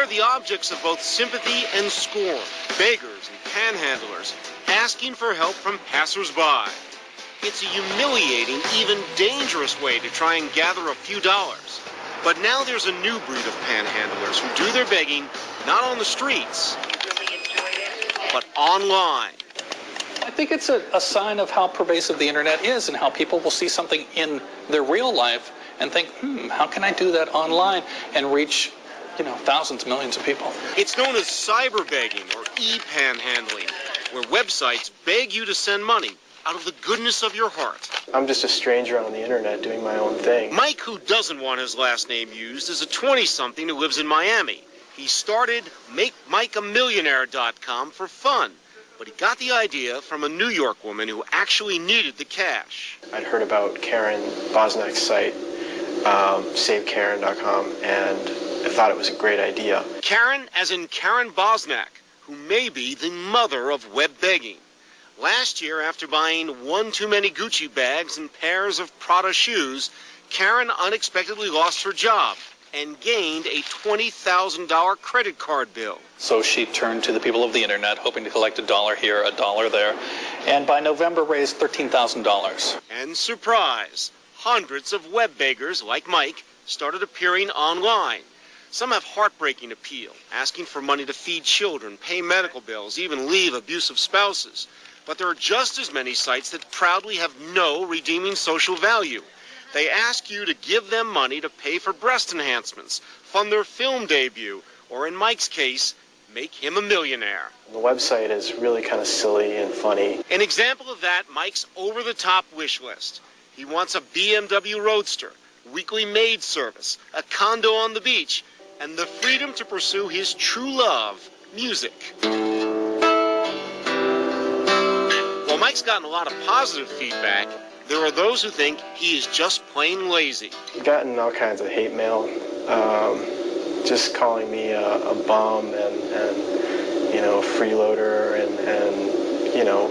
They're the objects of both sympathy and scorn, beggars and panhandlers, asking for help from passers-by. It's a humiliating, even dangerous way to try and gather a few dollars. But now there's a new breed of panhandlers who do their begging not on the streets, but online. I think it's a sign of how pervasive the internet is and how people will see something in their real life and think, how can I do that online and reach, thousands, millions of people? It's known as cyber begging or e-panhandling, where websites beg you to send money out of the goodness of your heart. I'm just a stranger on the internet doing my own thing. Mike, who doesn't want his last name used, is a 20-something who lives in Miami. He started MakeMikeAMillionaire.com for fun, but he got the idea from a New York woman who actually needed the cash. I'd heard about Karen Bosniak's site, SaveKaren.com, and I thought it was a great idea. Karen, as in Karen Bosniak, who may be the mother of web begging. Last year, after buying one too many Gucci bags and pairs of Prada shoes, Karen unexpectedly lost her job and gained a $20,000 credit card bill. So she turned to the people of the internet, hoping to collect $1 here, $1 there, and by November raised $13,000. And surprise, hundreds of web beggars like Mike started appearing online. Some have heartbreaking appeal, asking for money to feed children, pay medical bills, even leave abusive spouses. But there are just as many sites that proudly have no redeeming social value. They ask you to give them money to pay for breast enhancements, fund their film debut, or in Mike's case, make him a millionaire. The website is really kind of silly and funny. An example of that, Mike's over-the-top wish list. He wants a BMW Roadster, weekly maid service, a condo on the beach, and the freedom to pursue his true love, music. While Mike's gotten a lot of positive feedback, there are those who think he is just plain lazy. I've gotten all kinds of hate mail, just calling me a bum and freeloader, and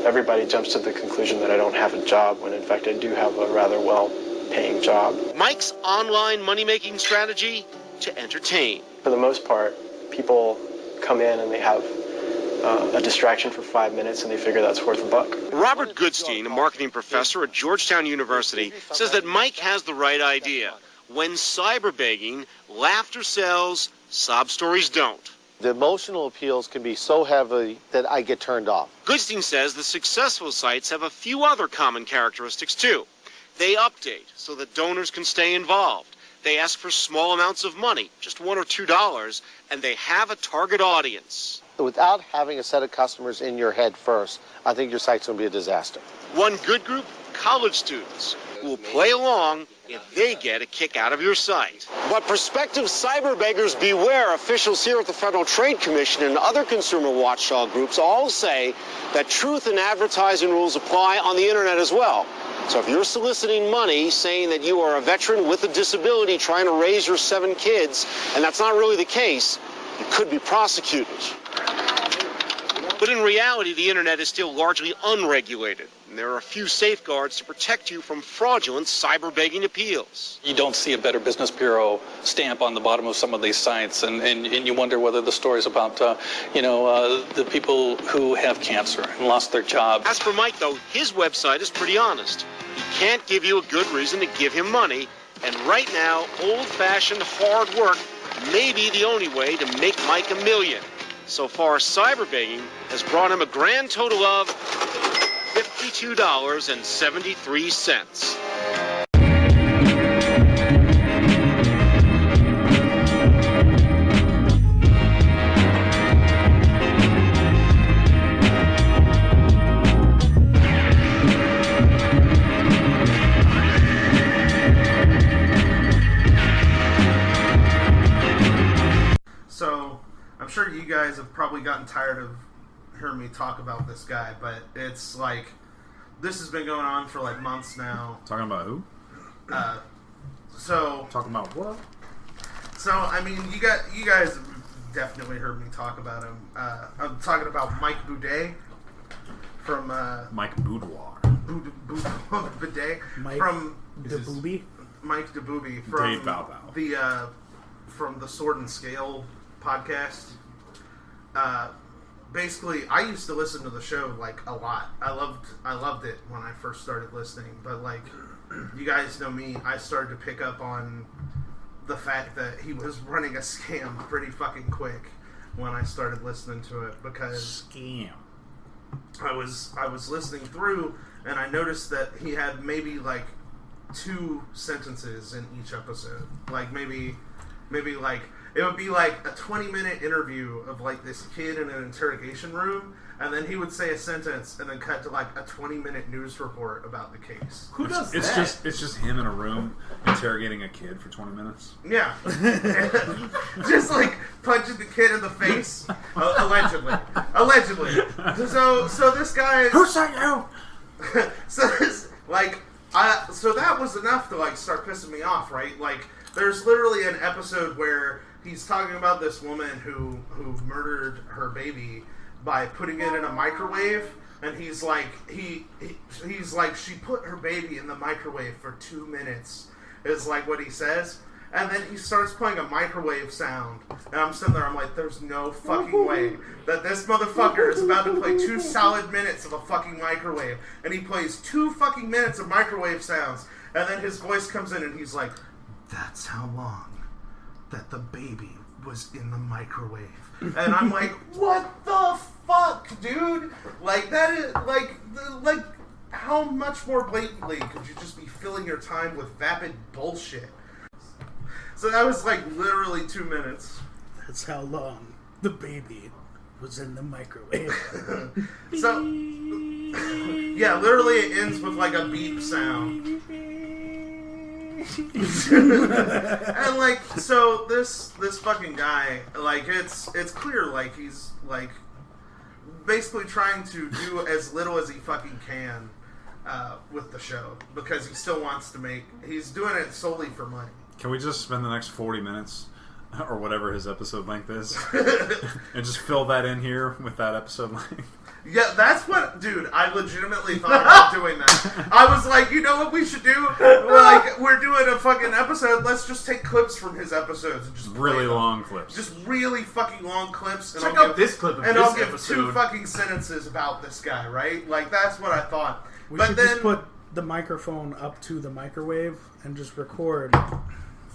everybody jumps to the conclusion that I don't have a job when in fact I do have a rather well-paying job. Mike's online money-making strategy? To entertain. For the most part, people come in and they have a distraction for 5 minutes and they figure that's worth $1. Robert Goodstein, a marketing professor at Georgetown University, says that Mike has the right idea. When cyber begging, laughter sells, sob stories don't. The emotional appeals can be so heavy that I get turned off. Goodstein says the successful sites have a few other common characteristics too. They update so that donors can stay involved. They ask for small amounts of money, just $1 or $2, and they have a target audience. Without having a set of customers in your head first, I think your site's going to be a disaster. One good group, college students, who will play along if they get a kick out of your site. But prospective cyber beggars beware. Officials here at the Federal Trade Commission and other consumer watchdog groups all say that truth in advertising rules apply on the internet as well. So if you're soliciting money saying that you are a veteran with a disability trying to raise your 7 kids, and that's not really the case, you could be prosecuted. But in reality, the internet is still largely unregulated, and there are a few safeguards to protect you from fraudulent cyber begging appeals. You don't see a Better Business Bureau stamp on the bottom of some of these sites, and you wonder whether the stories about, the people who have cancer and lost their job. As for Mike, though, his website is pretty honest. He can't give you a good reason to give him money, and right now, old-fashioned hard work may be the only way to make Mike a million. So far, cyber begging has brought him a grand total of $52.73. So, I'm sure you guys have probably gotten tired of hearing me talk about this guy, but it's like, this has been going on for like months now. Talking about who? Talking about what? So, I mean, you guys have definitely heard me talk about him. I'm talking about Mike Boudet from... Mike Boudoir. Bidet. Mike from... DeBooby? Mike DeBooby from Dave Bow Bow. from the Sword and Scale podcast. Basically, I used to listen to the show like a lot. I loved it when I first started listening. But like, you guys know me, I started to pick up on the fact that he was running a scam pretty fucking quick when I started listening to it, because Scam. I was listening through and I noticed that he had maybe like 2 sentences in each episode. Like maybe like it would be like a 20-minute interview of like this kid in an interrogation room, and then he would say a sentence and then cut to like a 20-minute news report about the case. Who does that? It's just him in a room interrogating a kid for 20 minutes. Yeah. Just like punching the kid in the face. Allegedly. So this guy... Who sent you? So that was enough to like start pissing me off, right? Like, there's literally an episode where he's talking about this woman who murdered her baby by putting it in a microwave, and he's like he's like, she put her baby in the microwave for 2 minutes, is like what he says. And then he starts playing a microwave sound. And I'm sitting there, I'm like, there's no fucking way that this motherfucker is about to play 2 solid minutes of a fucking microwave. And he plays 2 fucking minutes of microwave sounds. And then his voice comes in and he's like, that's how long that the baby was in the microwave. And I'm like, what the fuck, dude? Like, that is, like, how much more blatantly could you just be filling your time with vapid bullshit? So that was like literally 2 minutes. That's how long the baby was in the microwave. So, yeah, literally it ends with like a beep sound. And like, so this fucking guy, like, it's clear, like, he's like basically trying to do as little as he fucking can with the show, because he still wants to make, he's doing it solely for money. Can we just spend the next 40 minutes, or whatever his episode length is, and just fill that in here with that episode length? Yeah, that's what, dude, I legitimately thought about doing that. I was like, you know what we should do? We're doing a fucking episode, let's just take clips from his episodes and just really long clips. Just really fucking long clips. And Check out this clip of and this I'll give episode. 2 fucking sentences about this guy, right? Like, that's what I thought. We but should then, just put the microphone up to the microwave and just record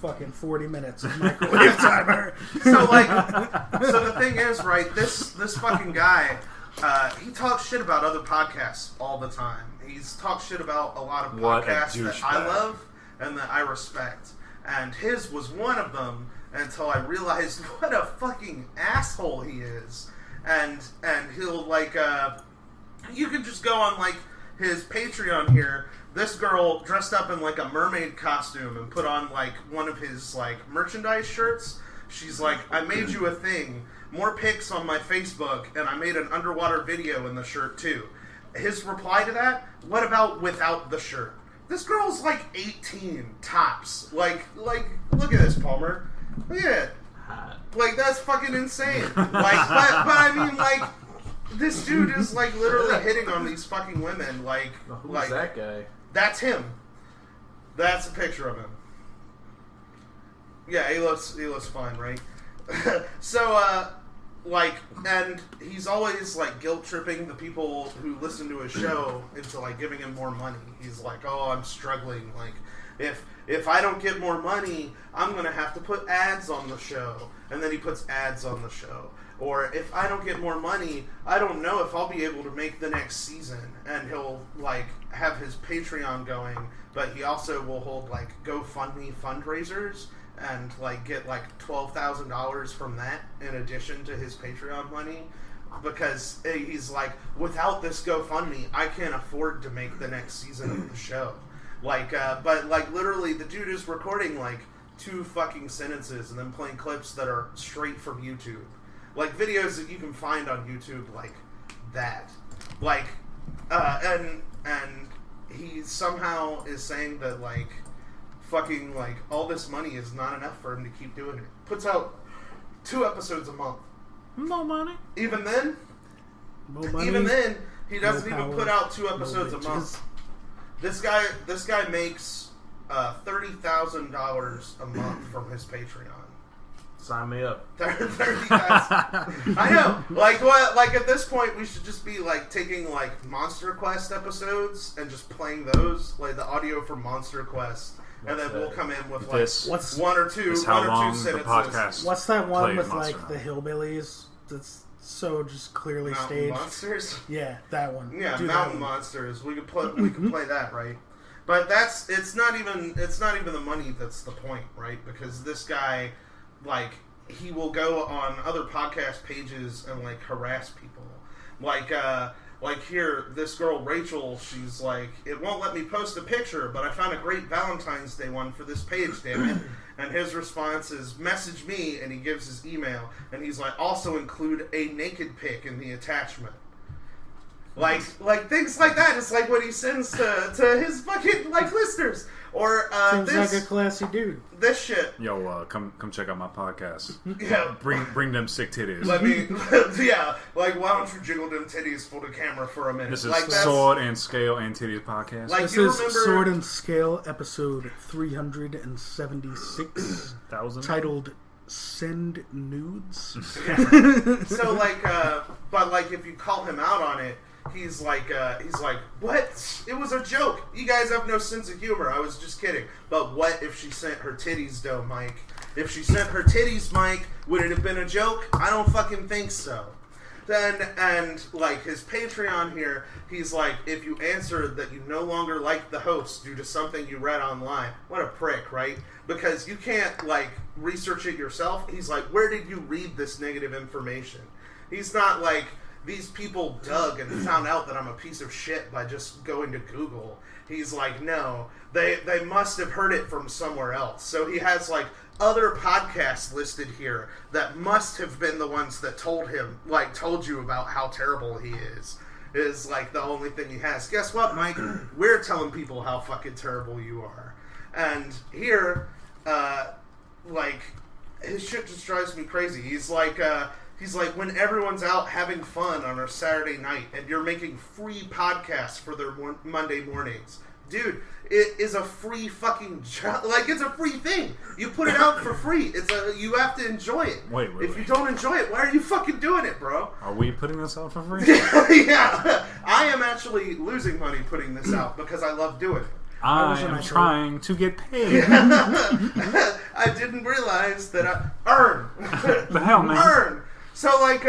fucking 40 minutes of microwave timer. So the thing is, right, this fucking guy, he talks shit about other podcasts all the time. He's talked shit about a lot of podcasts that I love and that I respect. And his was one of them, until I realized what a fucking asshole he is. And he'll, like, you can just go on, like, his Patreon here. This girl dressed up in like a mermaid costume and put on like one of his like merchandise shirts. She's like, I made you a thing. More pics on my Facebook, and I made an underwater video in the shirt too. His reply to that, what about without the shirt? This girl's like 18 tops. Like look at this, Palmer. Look at it. Like, that's fucking insane. Like, but I mean, like, this dude is like literally hitting on these fucking women. Like, Who's that guy? That's him. That's a picture of him. Yeah, he looks fine, right? So, like, and he's always like guilt tripping the people who listen to his show into like giving him more money. He's like, oh, I'm struggling. Like, if I don't get more money, I'm gonna have to put ads on the show. And then he puts ads on the show. Or if I don't get more money, I don't know if I'll be able to make the next season. And he'll, like, have his Patreon going, but he also will hold, like, GoFundMe fundraisers and, like, get, like, $12,000 from that in addition to his Patreon money. Because he's like, without this GoFundMe, I can't afford to make the next season of the show. Like, but, like, literally, the dude is recording, like, 2 fucking sentences and then playing clips that are straight from YouTube. Like, videos that you can find on YouTube, like, that. Like, and he somehow is saying that, like, fucking, like, all this money is not enough for him to keep doing it. Puts out 2 episodes a month. No money. Even then, he doesn't even put out 2 episodes a month. This guy makes $30,000 a month from his Patreon. Sign me up. 30 guys. I know. Like what? Like at this point, we should just be like taking like Monster Quest episodes and just playing those, like the audio from Monster Quest, and then we'll come in with like one or two sentences. What's that one with like the hillbillies? That's so just clearly Mountain staged. Monsters. Yeah, that one. Yeah, Mountain Monsters. We could play. We could play that, right? But it's not even the money that's the point, right? Because this guy, like, he will go on other podcast pages and like harass people, like here, this girl Rachel, she's like, it won't let me post a picture, but I found a great Valentine's Day one for this page, damn it. And his response is, message me, and he gives his email, and he's like, also include a naked pic in the attachment. Like things like that. It's like what he sends to his fucking like listeners. Or seems like a classy dude. This shit. Yo, come check out my podcast. Yeah, bring them sick titties. Let me, yeah. Like, why don't you jiggle them titties for the camera for a minute? This is like, Sword and Scale and Titties podcast. Like, this is Sword and Scale episode 376, titled "Send Nudes." So like, but like, if you call him out on it. He's like, what? It was a joke. You guys have no sense of humor. I was just kidding. But what if she sent her titties, though, Mike? If she sent her titties, Mike, would it have been a joke? I don't fucking think so. And like, his Patreon here, he's like, if you answer that you no longer like the host due to something you read online, what a prick, right? Because you can't, like, research it yourself. He's like, where did you read this negative information? He's not like... These people dug and found out that I'm a piece of shit by just going to Google. He's like, no, they must have heard it from somewhere else. So he has like other podcasts listed here that must have been the ones that told you about how terrible he is like the only thing he has. Guess what, Mike? We're telling people how fucking terrible you are. And here, like, his shit just drives me crazy. He's like, when everyone's out having fun on a Saturday night and you're making free podcasts for their Monday mornings. Dude, it is a free fucking job. Like, it's a free thing. You put it out for free. You have to enjoy it. Wait. If you don't enjoy it, why are you fucking doing it, bro? Are we putting this out for free? Yeah. I am actually losing money putting this out because I love doing it. I am trying to get paid. I didn't realize that I earn. The hell, man. Earn. So, like,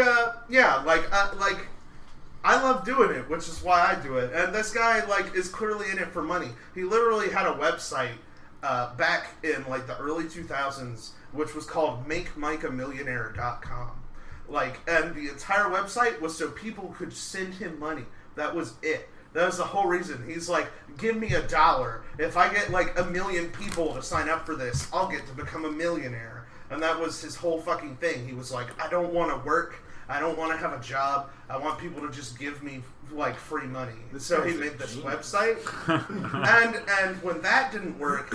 I love doing it, which is why I do it. And this guy, like, is clearly in it for money. He literally had a website back in, like, the early 2000s, which was called MakeMikeAMillionaire.com. Like, and the entire website was so people could send him money. That was it. That was the whole reason. He's like, give me $1. If I get, like, 1 million people to sign up for this, I'll get to become a millionaire. And that was his whole fucking thing. He was like, I don't want to work. I don't want to have a job. I want people to just give me, like, free money. So he made this website. and when that didn't work,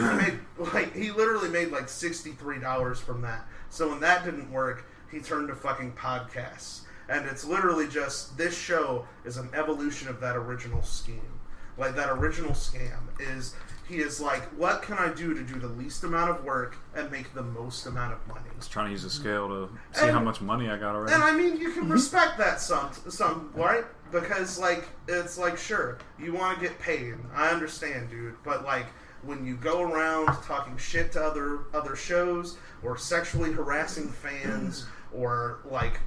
he literally made, like, $63 from that. So when that didn't work, he turned to fucking podcasts. And it's literally just, this show is an evolution of that original scheme. Like, that original scam is... He is like, what can I do to do the least amount of work and make the most amount of money? I was trying to use a scale to see how much money I got already. And I mean, you can respect that some, right? Because, like, it's like, sure, you want to get paid. I understand, dude. But, like, when you go around talking shit to other shows or sexually harassing fans or, like,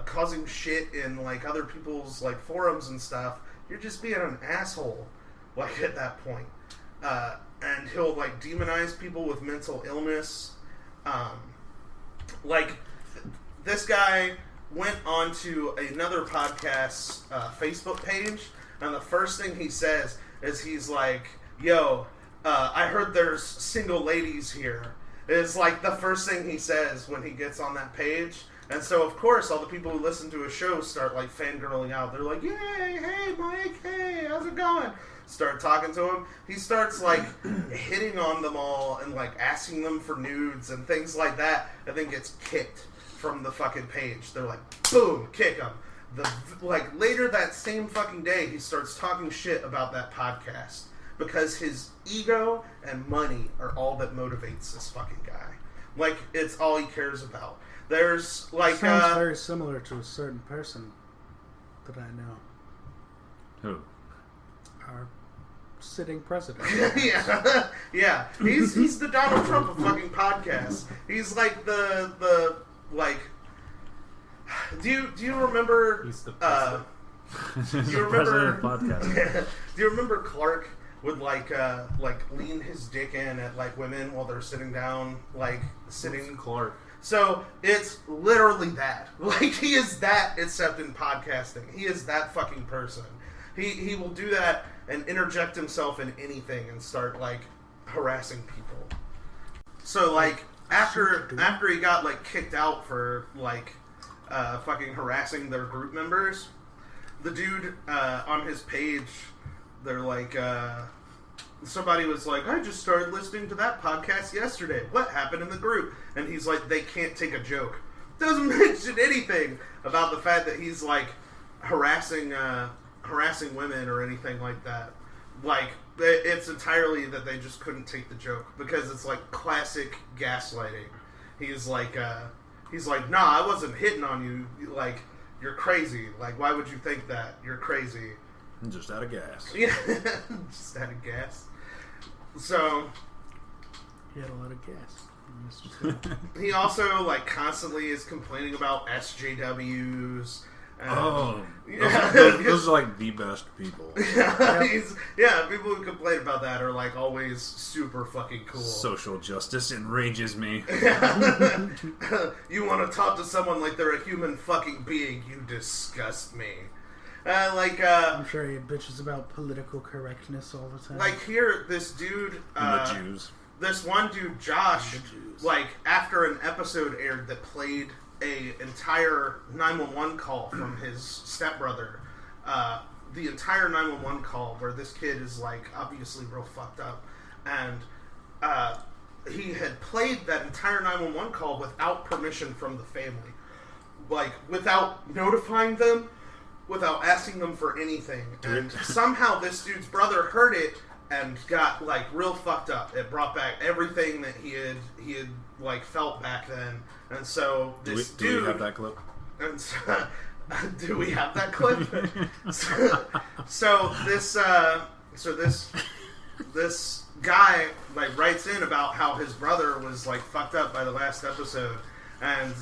causing shit in, like, other people's, like, forums and stuff, you're just being an asshole, like, at that point. And he'll, like, demonize people with mental illness. Like, this guy went onto another podcast's Facebook page, and the first thing he says is he's like, yo, I heard there's single ladies here. It's like the first thing he says when he gets on that page. And so, of course, all the people who listen to his show start, like, fangirling out. They're like, yay, hey, Mike, hey, how's it going? Start talking to him. He starts, like, hitting on them all and, like, asking them for nudes and things like that, and then gets kicked from the fucking page. They're like, boom, kick him. Like, later that same fucking day, he starts talking shit about that podcast because his ego and money are all that motivates this fucking guy. Like, it's all he cares about. There's, like... Sounds very similar to a certain person that I know. Who? Our sitting president. Yeah. He's the Donald Trump of fucking podcasts. He's like the like. Do you remember? He's the president. Do you remember? Podcast. Do you remember Clark would like lean his dick in at like women while they're sitting down, like sitting? Who's Clark? So it's literally that. Like, he is that, except in podcasting. He is that fucking person. He will do that and interject himself in anything and start like harassing people. So like after he got like kicked out for like fucking harassing their group members, the dude on his page, they're like somebody was like, I just started listening to that podcast yesterday. What happened in the group? And he's like, they can't take a joke. Doesn't mention anything about the fact that he's like harassing women or anything like that. Like, it's entirely that they just couldn't take the joke because it's like classic gaslighting. He's like, nah, I wasn't hitting on you. Like, you're crazy. Like, why would you think that? You're crazy. Just out of gas. Yeah, just out of gas. So He had a lot of gas. he also like constantly is complaining about SJWs. Those are like the best people. People who complain about that are like always super fucking cool. Social justice enrages me. You want to talk to someone like they're a human fucking being? You disgust me. I'm sure he bitches about political correctness all the time. Like here, this dude, And the Jews. This one dude, Josh, like after an episode aired that played a entire 911 call from his stepbrother, the entire 911 call where this kid is like obviously real fucked up, and he had played that entire 911 call without permission from the family, like without notifying them, without asking them for anything, and somehow this dude's brother heard it and got like real fucked up. It brought back everything that he had like felt back then. And so this dude... Do we have that clip? And so, do we have that clip? so this guy like writes in about how his brother was like fucked up by the last episode, and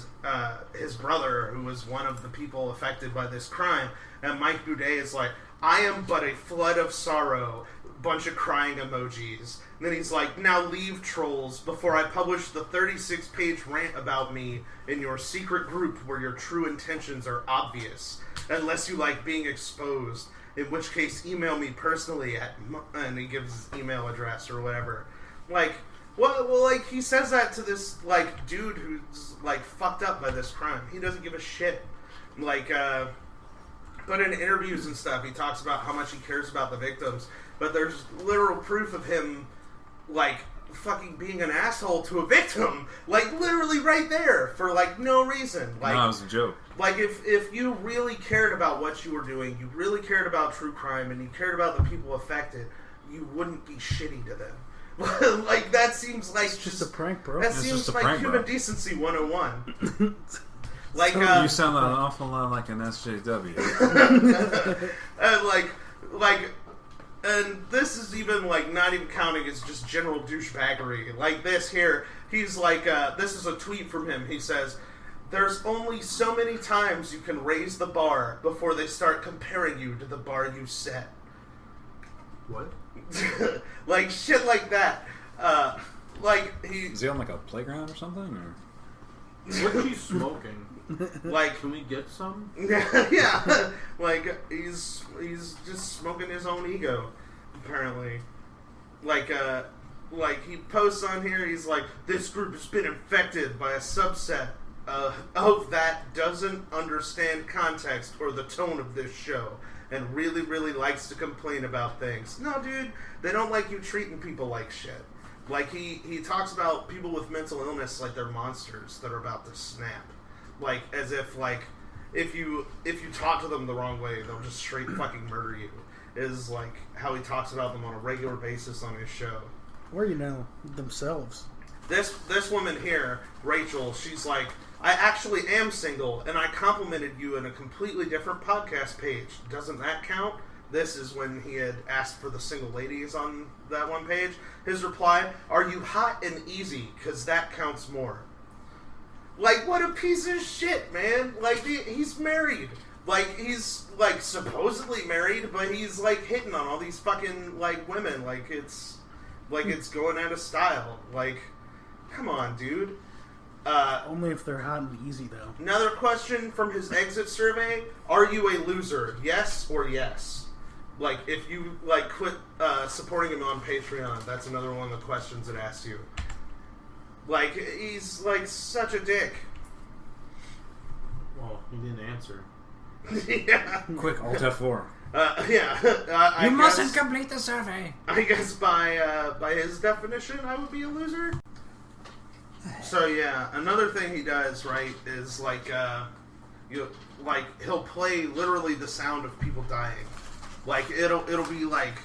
his brother, who was one of the people affected by this crime, and Mike Boudet is like, I am but a flood of sorrow, bunch of crying emojis. And then he's like, now leave, trolls, before I publish the 36-page rant about me in your secret group where your true intentions are obvious, unless you like being exposed, in which case email me personally at, and he gives his email address or whatever. Like, well, like, he says that to this, like, dude who's, like, fucked up by this crime. He doesn't give a shit. Like, but in interviews and stuff, he talks about how much he cares about the victims, but there's literal proof of him, like, fucking being an asshole to a victim, like, literally right there, for, like, no reason. Like, no, it was a joke. Like, if you really cared about what you were doing, you really cared about true crime, and you cared about the people affected, you wouldn't be shitty to them. Like, that seems like... It's just a prank, bro. That It's seems just a like prank, human bro. decency 101. Like, You sound an awful lot like an SJW. and this is even, like, not even counting as just general douchebaggery. Like this here, he's like, this is a tweet from him. He says, there's only so many times you can raise the bar before they start comparing you to the bar you set. What? Like, shit like that. Is he on, like, a playground or something? Or? What's he smoking? Like, Can we get some? yeah, like he's just smoking his own ego, apparently. Like he posts on here. He's like, this group has been infected by a subset of that doesn't understand context or the tone of this show, and really, really likes to complain about things. No, dude, they don't like you treating people like shit. Like he talks about people with mental illness like they're monsters that are about to snap. Like, as if, like, if you talk to them the wrong way, they'll just straight fucking murder you. Is, like, how he talks about them on a regular basis on his show. Or, themselves. this woman here, Rachel, she's like, I actually am single, and I complimented you in a completely different podcast page. Doesn't that count? This is when he had asked for the single ladies on that one page. His reply, are you hot and easy? Because that counts more. Like, what a piece of shit, man. Like, he's married. Like, he's, like, supposedly married, but he's, like, hitting on all these fucking, like, women. Like, it's going out of style. Like, come on, dude. Only if they're hot and easy, though. Another question from his exit survey. Are you a loser? Yes or yes? Like, if you, like, quit supporting him on Patreon, that's another one of the questions it asks you. Like, he's, like, such a dick. Well, he didn't answer. Yeah. Quick, Alt F4. Yeah. You mustn't complete the survey. I guess by his definition, I would be a loser. So yeah, another thing he does, right, is like he'll play literally the sound of people dying. Like it'll be like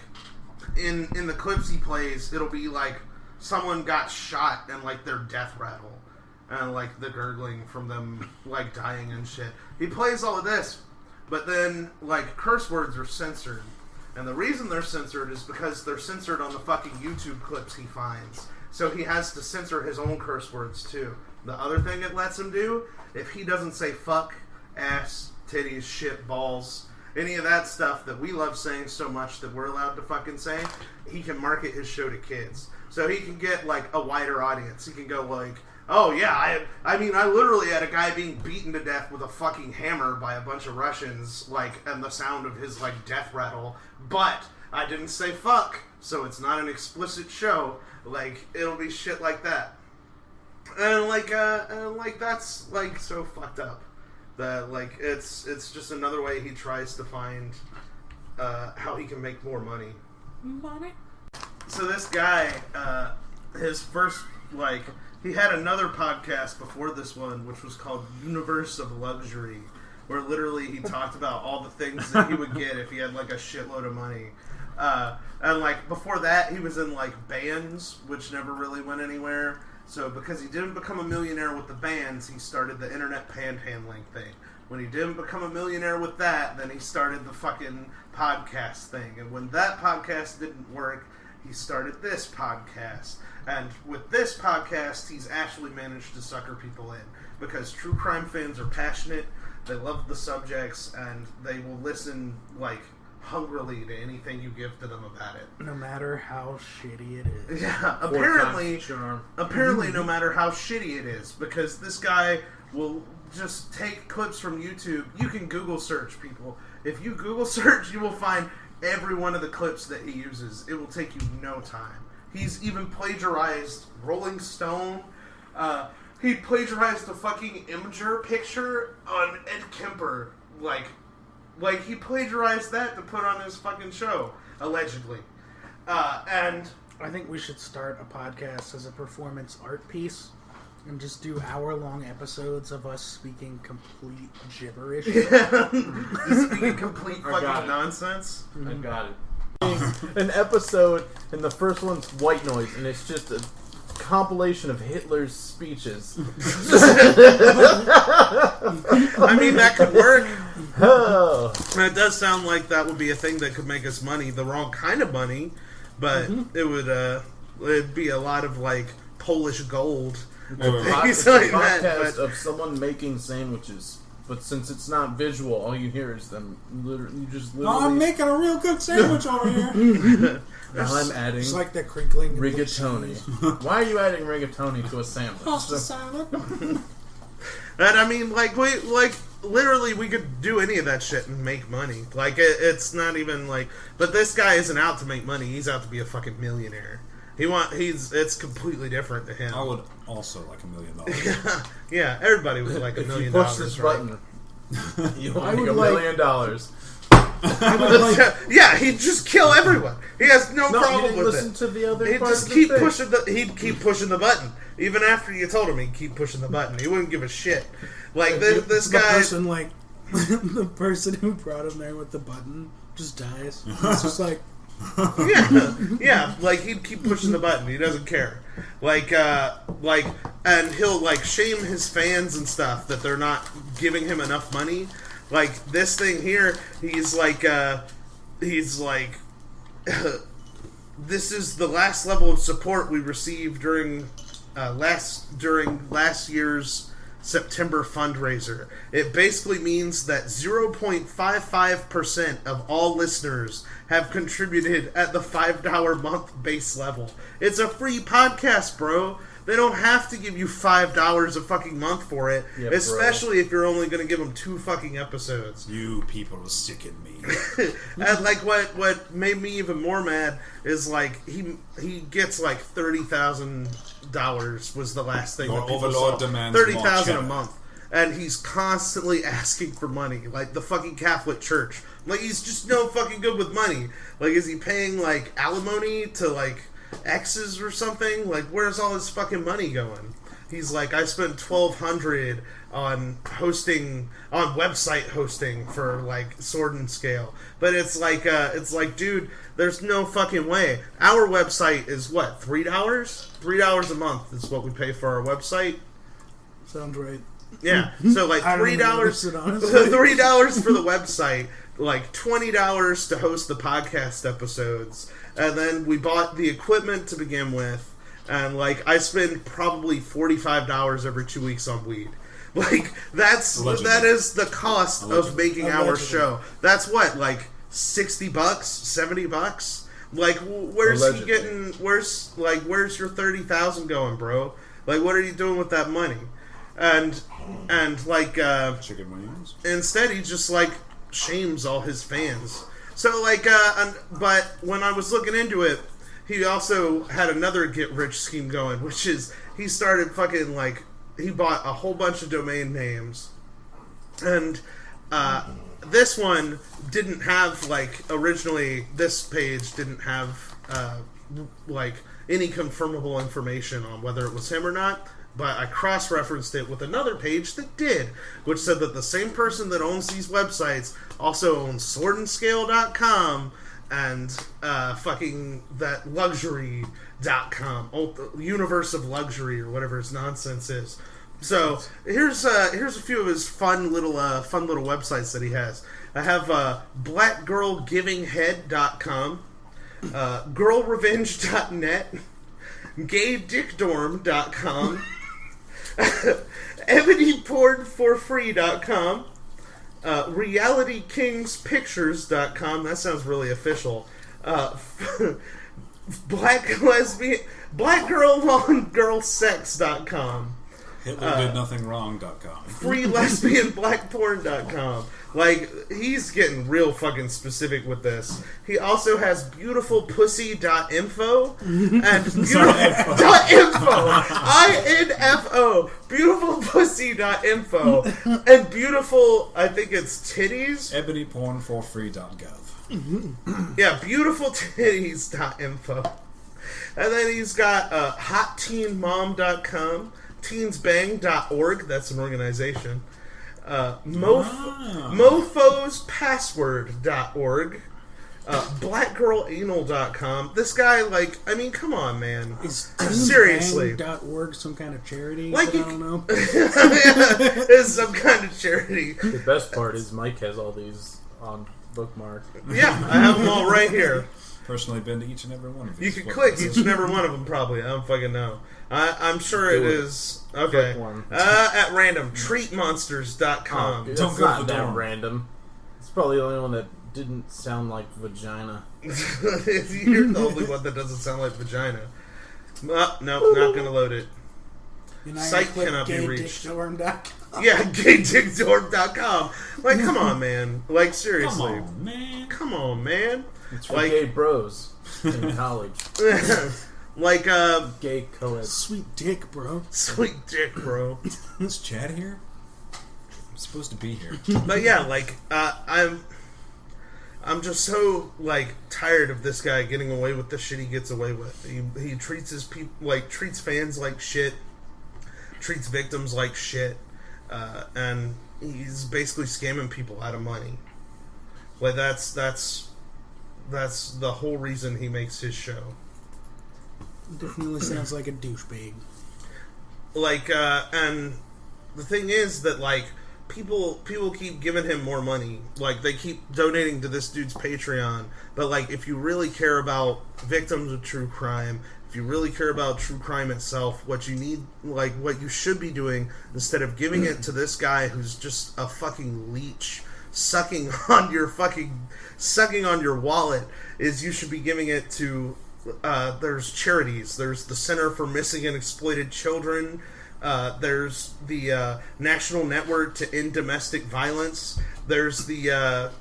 in the clips he plays, it'll be like someone got shot and like their death rattle and like the gurgling from them like dying and shit. He plays all of this, but then like curse words are censored. And the reason they're censored is because they're censored on the fucking YouTube clips he finds. So he has to censor his own curse words too. The other thing it lets him do, if he doesn't say fuck, ass, titties, shit, balls, any of that stuff that we love saying so much that we're allowed to fucking say, he can market his show to kids. So he can get like a wider audience. He can go like, oh yeah, I mean I literally had a guy being beaten to death with a fucking hammer by a bunch of Russians, like, and the sound of his like death rattle, but I didn't say fuck, so it's not an explicit show. Like, it'll be shit like that. And like that's like so fucked up that like it's just another way he tries to find how he can make more money. So this guy, his first, like, he had another podcast before this one, which was called Universe of Luxury, where literally he talked about all the things that he would get if he had like a shitload of money. And like before that, he was in like bands, which never really went anywhere. So because he didn't become a millionaire with the bands, he started the internet panhandling thing. When he didn't become a millionaire with that, then he started the fucking podcast thing. And when that podcast didn't work, he started this podcast. And with this podcast, he's actually managed to sucker people in. Because true crime fans are passionate, they love the subjects, and they will listen, like, hungrily to anything you give to them about it. No matter how shitty it is. Yeah, apparently no matter how shitty it is, because this guy will just take clips from YouTube. You can Google search, people. If you Google search, you will find every one of the clips that he uses. It will take you no time. He's even plagiarized Rolling Stone. He plagiarized a fucking Imager picture on Ed Kemper. Like he plagiarized that to put on his fucking show, allegedly. And I think we should start a podcast as a performance art piece and just do hour-long episodes of us speaking complete gibberish. Yeah. Just speaking complete fucking nonsense. I got it. An episode, and the first one's white noise, and it's just a compilation of Hitler's speeches. I mean, that could work. Oh. It does sound like that would be a thing that could make us money, the wrong kind of money, but it would it'd be a lot of like Polish gold. It's a podcast of someone making sandwiches. But since it's not visual, all you hear is them literally. Oh, I'm making a real good sandwich over here. Now I'm adding. It's like the crinkling rigatoni. Why are you adding rigatoni to a sandwich? Pasta salad. And I mean, literally, we could do any of that shit and make money. Like, it's not even like. But this guy isn't out to make money. He's out to be a fucking millionaire. It's completely different to him. I would also like $1 million. Yeah, everybody would like $1 million. If you push this button, you want $1 million. Yeah, he'd just kill everyone. He has no problem with listen it. To the other he'd part just of keep the thing. pushing he'd keep pushing the button. Even after you told him, he'd keep pushing the button. He wouldn't give a shit. Like this guy. The person who brought him there with the button just dies. It's just like, Yeah, like he'd keep pushing the button. He doesn't care. And he'll like shame his fans and stuff that they're not giving him enough money. Like this thing here, he's like, this is the last level of support we received during last year's September fundraiser. It basically means that 0.55% of all listeners have contributed at the $5 a month base level. It's a free podcast, bro. They don't have to give you $5 a fucking month for it, especially if you're only going to give them 2 fucking episodes. You people are sick in me. And like what made me even more mad is like he gets like $30,000 was the last thing that people saw. $30,000 a month, and he's constantly asking for money, like the fucking Catholic Church. Like he's just no fucking good with money. Like is he paying like alimony to like exes or something? Like where's all his fucking money going? He's like, I spent $1,200 on website hosting for like Sword and Scale, but it's like, dude, there's no fucking way. Our website is what, $3? $3 a month is what we pay for our website. Sounds right. Yeah, so like $3, $3 for the website, like $20 to host the podcast episodes, and then we bought the equipment to begin with. And, like, I spend probably $45 every 2 weeks on weed. Like, that is the cost of making our show. That's what, like, $60, $70? Like, where's he getting, where's your $30,000 going, bro? Like, what are you doing with that money? And like, chicken wings. Instead, he just, like, shames all his fans. So, like, but when I was looking into it, he also had another get-rich scheme going, which is he started fucking, like, he bought a whole bunch of domain names. And this one didn't have, like, originally, this page didn't have, like, any confirmable information on whether it was him or not. But I cross-referenced it with another page that did, which said that the same person that owns these websites also owns swordandscale.com and fucking that luxury.com, universe of luxury or whatever his nonsense is. So here's a few of his fun little websites that he has. I have blackgirlgivinghead.com, girlrevenge.net, gaydickdorm.com, ebonypornforfree.com, realitykingspictures.com. That sounds really official. blackgirllongirlsex.com. Hitler did nothing wrong.com. freelesbianblackporn.com. Like, he's getting real fucking specific with this. He also has beautifulpussy.info and info. Beautifulpussy.info and beautiful, I think it's titties. ebonypornforfree.gov. Yeah, beautifultitties.info. And then he's got hotteenmom.com, teensbang.org, that's an organization, mofospassword.org, blackgirlanal.com. This guy, like, I mean, come on, man. Is seriously. teensbang.org some kind of charity? Like, I don't know. It's some kind of charity. The best part is Mike has all these on bookmark. Yeah, I have them all right here. Personally been to each and every one of these. You can click each and every one of them, probably. I don't fucking know. I'm sure it is. Okay. At random. Treatmonsters.com. Dude, that's not that random. It's probably the only one that didn't sound like vagina. You're the only one that doesn't sound like vagina. No, not gonna load it. Site cannot be reached. Yeah, gaydickdorm.com. Like, come on, man. Like, seriously. Come on, man. It's for gay bros in college. Like, gay co-ed. Sweet dick, bro. Sweet dick, bro. Is Chad here? I'm supposed to be here. But yeah, like, I'm just so, like, tired of this guy getting away with the shit he gets away with. He treats his people, like, treats fans like shit, treats victims like shit, and he's basically scamming people out of money. Like, that's That's the whole reason he makes his show. Definitely sounds like a douchebag. Like, and the thing is that, like, people keep giving him more money. Like, they keep donating to this dude's Patreon. But, like, if you really care about victims of true crime, if you really care about true crime itself, what you need, like, what you should be doing, instead of giving it to this guy who's just a fucking leech, sucking on your wallet, is you should be giving it to, there's charities. There's the Center for Missing and Exploited Children. There's the National Network to End Domestic Violence. There's the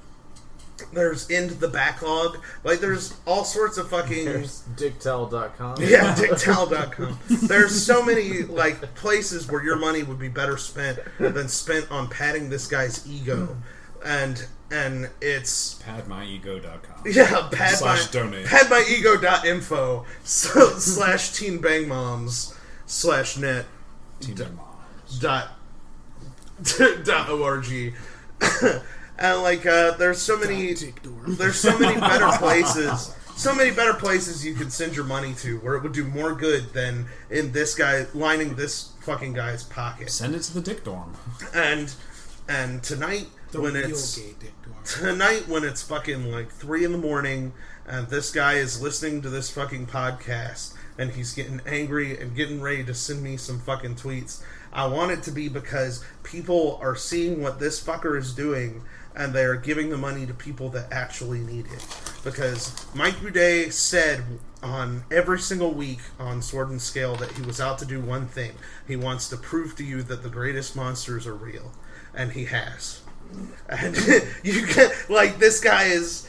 there's End the Backlog. Like, there's all sorts of fucking... There's dicktel.com. Yeah, dicktel.com. There's so many, like, places where your money would be better spent than spent on padding this guy's ego. And it's... Padmyego.com. Yeah, donate. Padmyego.info /Teen Bang Moms /net Teen Bang Moms. .org. And, like, there's so many better places. So many better places you could send your money to where it would do more good than in this guy lining this fucking guy's pocket. Send it to the Dick Dorm. And tonight when it's fucking like 3 a.m. and this guy is listening to this fucking podcast and he's getting angry and getting ready to send me some fucking tweets, I want it to be because people are seeing what this fucker is doing and they're giving the money to people that actually need it. Because Mike Boudet said on every single week on Sword and Scale that he was out to do one thing. He wants to prove to you that the greatest monsters are real. And he has. And you get, like, this guy is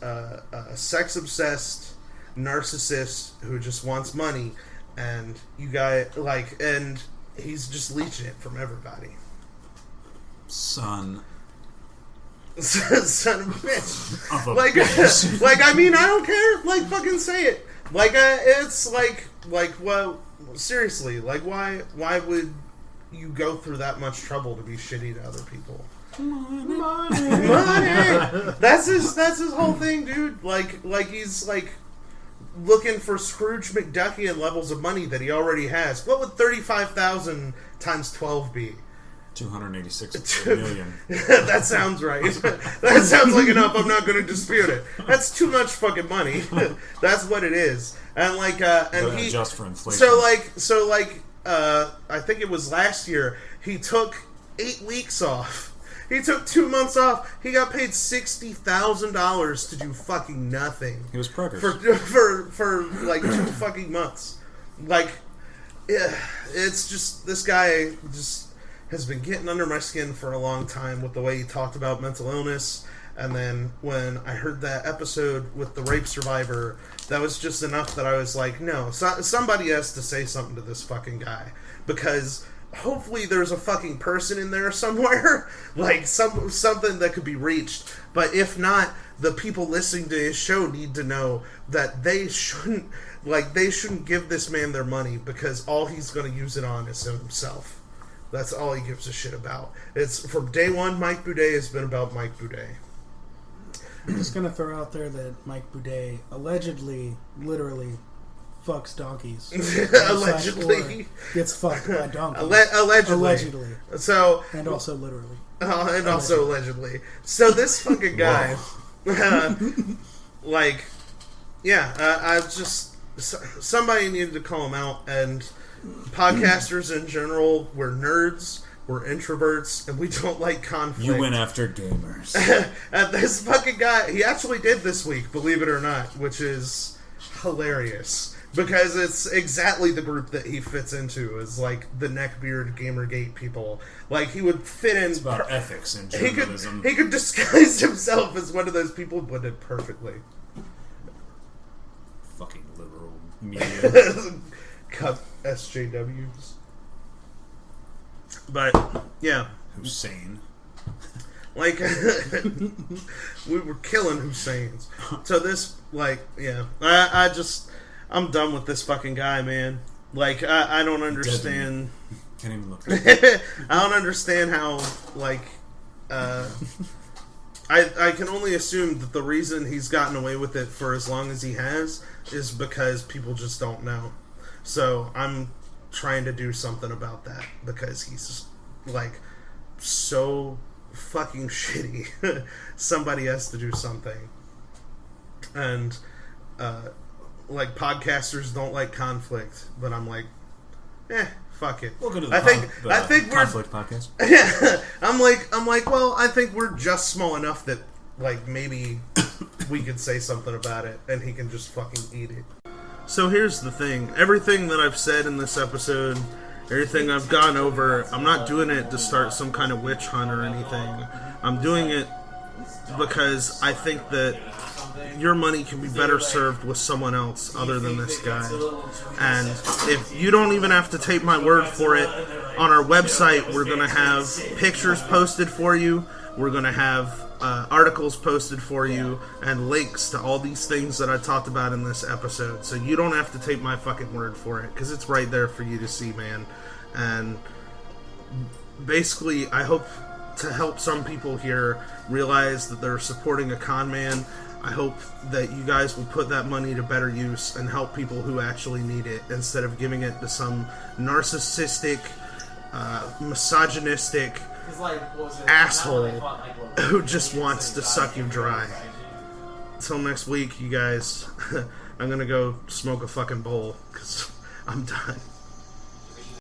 a sex-obsessed narcissist who just wants money. And you guys, like, and he's just leeching it from everybody. Son of a bitch. Like, like, I mean, I don't care. Like, fucking say it. Like, it's like, well, seriously, like, why would you go through that much trouble to be shitty to other people? Money. That's his whole thing, dude. Like he's like looking for Scrooge McDuckian levels of money that he already has. What would 35,000 times 12 be? 286 million. That sounds right. That sounds like enough. I'm not going to dispute it. That's too much fucking money. That's what it is. And like, and he adjust for inflation. So like, I think it was last year. He took 8 weeks off. He took 2 months off. He got paid $60,000 to do fucking nothing. He was progress for like 2 fucking months. Like, yeah, it's just this guy just has been getting under my skin for a long time with the way he talked about mental illness. And then when I heard that episode with the rape survivor, that was just enough that I was like, no, somebody has to say something to this fucking guy. Because hopefully there's a fucking person in there somewhere, like something that could be reached. But if not, the people listening to his show need to know that they shouldn't give this man their money, because all he's going to use it on is himself. That's all he gives a shit about. It's from day one, Mike Boudet has been about Mike Boudet. I'm just going to throw out there that Mike Boudet allegedly, literally, fucks donkeys. Allegedly. Gets fucked by donkeys. Allegedly. So, and also literally. And also allegedly. So this fucking guy, like, yeah, I just, somebody needed to call him out, and podcasters in general, we're nerds, we're introverts, and we don't like conflict. You went after gamers. And this fucking guy, he actually did this week, believe it or not, which is hilarious. Because it's exactly the group that he fits into, is like the neckbeard Gamergate people. Like, he would fit in. It's about ethics and journalism. He could disguise himself as one of those people, but did perfectly. Fucking liberal media. Cut SJWs. But, yeah. Hussein. Like, we were killing Husseins. So this, like, yeah. I'm done with this fucking guy, man. Like, I don't understand. Can't even look. I don't understand how, like, I can only assume that the reason he's gotten away with it for as long as he has is because people just don't know. So I'm trying to do something about that because he's like so fucking shitty. Somebody has to do something. And like podcasters don't like conflict, but I'm like, fuck it. Welcome to the I think we're conflict podcast. Yeah, I'm like, well, I think we're just small enough that like maybe we could say something about it, and he can just fucking eat it. So here's the thing: everything that I've said in this episode, everything I've gone over, I'm not doing it to start some kind of witch hunt or anything. I'm doing it because I think that your money can be better served with someone else other than this guy. And if you don't even have to take my word for it, on our website we're going to have pictures posted for you, we're going to have articles posted for you, and links to all these things that I talked about in this episode. So you don't have to take my fucking word for it, because it's right there for you to see, man. And basically, I hope to help some people here realize that they're supporting a con man. I hope that you guys will put that money to better use and help people who actually need it, instead of giving it to some narcissistic, misogynistic asshole who just wants to suck you dry. Until next week, you guys, I'm gonna go smoke a fucking bowl, because I'm done.